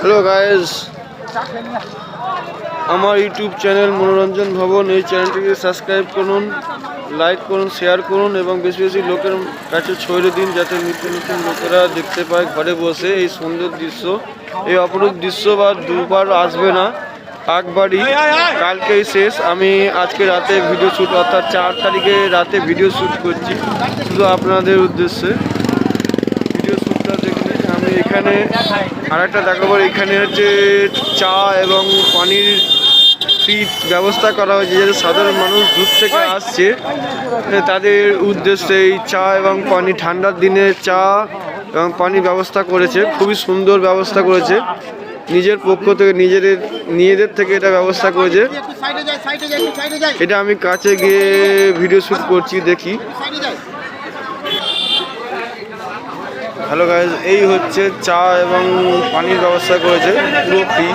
Hello guys, আমার YouTube channel মনোরঞ্জন ভবন, এই চ্যানেলটিকে সাবস্ক্রাইব করুন, লাইক করুন, শেয়ার করুন এবং বেশি বেশি লোকের কাছে ছড়িয়ে দিন, যাতে নতুন নতুন লোকেরা দেখতে পায় ঘরে বসে এই সুন্দর দৃশ্য, এই অপরূপ দৃশ্য। বা দুবার আসবে না, একবারই। কালকেই শেষ। আমি আজকে রাতে ভিডিও শ্যুট, অর্থাৎ 4 তারিখে রাতে ভিডিও শ্যুট করছি শুধু আপনাদের উদ্দেশ্যে। ভিডিও শ্যুটটা দেখুন। আমি এখানে আরেকটা দেখাবো, এখানে হচ্ছে চা এবং পানির ফ্রি ব্যবস্থা করা হয়েছে, যাতে সাধারণ মানুষ দূর থেকে আসছে তাদের উদ্দেশ্যে এই চা এবং পানি, ঠান্ডার দিনে চা এবং পানির ব্যবস্থা করেছে। খুবই সুন্দর ব্যবস্থা করেছে, নিজের পক্ষ থেকে নিজেদের থেকে এটা ব্যবস্থা করেছে। এটা আমি কাছে গিয়ে ভিডিও শ্যুট করছি, দেখি। হ্যালো গাইজ, এই হচ্ছে চা এবং পানির ব্যবস্থা করেছে পুরো ফ্রি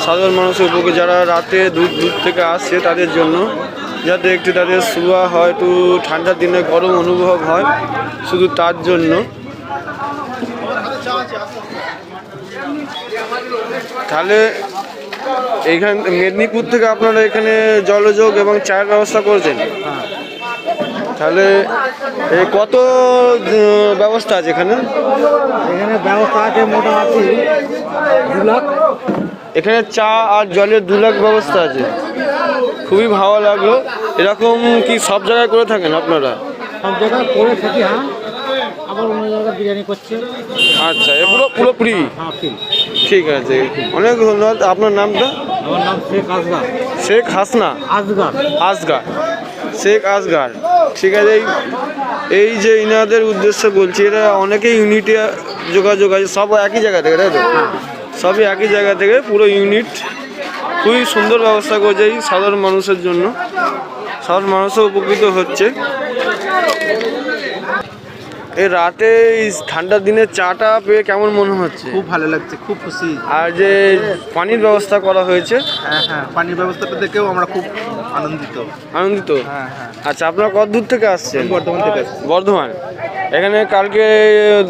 সাধারণ মানুষের পক্ষে, যারা রাতে দূর থেকে আসছে তাদের জন্য, যাতে একটু তাদের শোয়া হয়, একটু ঠান্ডার দিনে গরম অনুভব হয়, শুধু তার জন্য। তাহলে এইখান মেদিনীপুর থেকে আপনারা এখানে জলযোগ এবং চায়ের ব্যবস্থা করেছেন। তাহলে কত ব্যবস্থা আছে এখানে? এখানে ব্যবস্থা আছে মোটামুটি 2 লাখ। এখানে চা আর জলের 2 লাখ ব্যবস্থা আছে। খুবই ভালো লাগলো। এরকম কি সব জায়গায় করে থাকেন আপনারা? সব জায়গায় করে থাকি, হ্যাঁ। আবার অন্য জায়গায় বিরিয়ানি করছে। আচ্ছা, এ পুরো ফ্রি? হ্যাঁ, ফ্রি। ঠিক আছে, অনেক ধন্যবাদ। আপনার নামটা? আমার নাম শেখ আসগার। শেখ হাসনা আসগার, শেখ আসগার। ঠিক আছে। এই যে ইনাদের উদ্দেশ্যে বলছি, এরা অনেকেই ইউনিটে যোগাযোগ আছে, সব একই জায়গা থেকে, তাই তো? সবই একই জায়গা থেকে, পুরো ইউনিট। খুবই সুন্দর ব্যবস্থা করেছে এই সাধারণ মানুষের জন্য। সাধারণ মানুষও উপকৃত হচ্ছে। এই রাতে এই ঠান্ডার দিনে চাটা পেয়ে কেমন মনে হচ্ছে? খুব ভালো লাগছে, খুব খুশি। আর যে পানির ব্যবস্থা করা হয়েছে, হ্যাঁ, পানির ব্যবস্থাটা দেখেও আমরা খুব আনন্দিত। হ্যাঁ। আচ্ছা, আপনারা কত দূর থেকে আসছেন? বর্ধমান থেকে আসছি। বর্ধমান। এখানে কালকে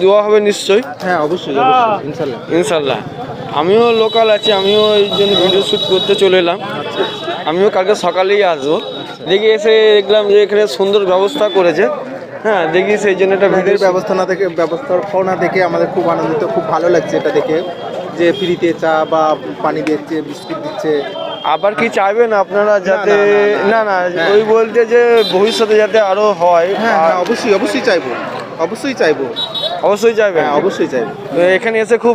দেওয়া হবে নিশ্চয়ই? হ্যাঁ, অবশ্যই, ইনশাল্লাহ। আমিও লোকাল আছি, আমিও এই জন্য ভিডিও শ্যুট করতে চলে এলাম। আমিও কালকে সকালেই আসবো। দেখি এসে দেখলাম যে এখানে সুন্দর ব্যবস্থা করেছে। হ্যাঁ, দেখি সেই জন্য একটা ভিড়ের ব্যবস্থাপনা দেখে আমাদের খুব আনন্দিত, খুব ভালো লাগছে এটা দেখে, যে ফ্রিতে চা বা পানি দিচ্ছে, বিস্কুট দিচ্ছে। আবার কি চাইবেন আপনারা যাতে? না, হ্যাঁ। ওই বলতে যে ভবিষ্যতে যাতে আরো হয়। হ্যাঁ, অবশ্যই চাইবো। অবশ্যই চাইবেন। অবশ্যই চাইবো। এখানে এসে খুব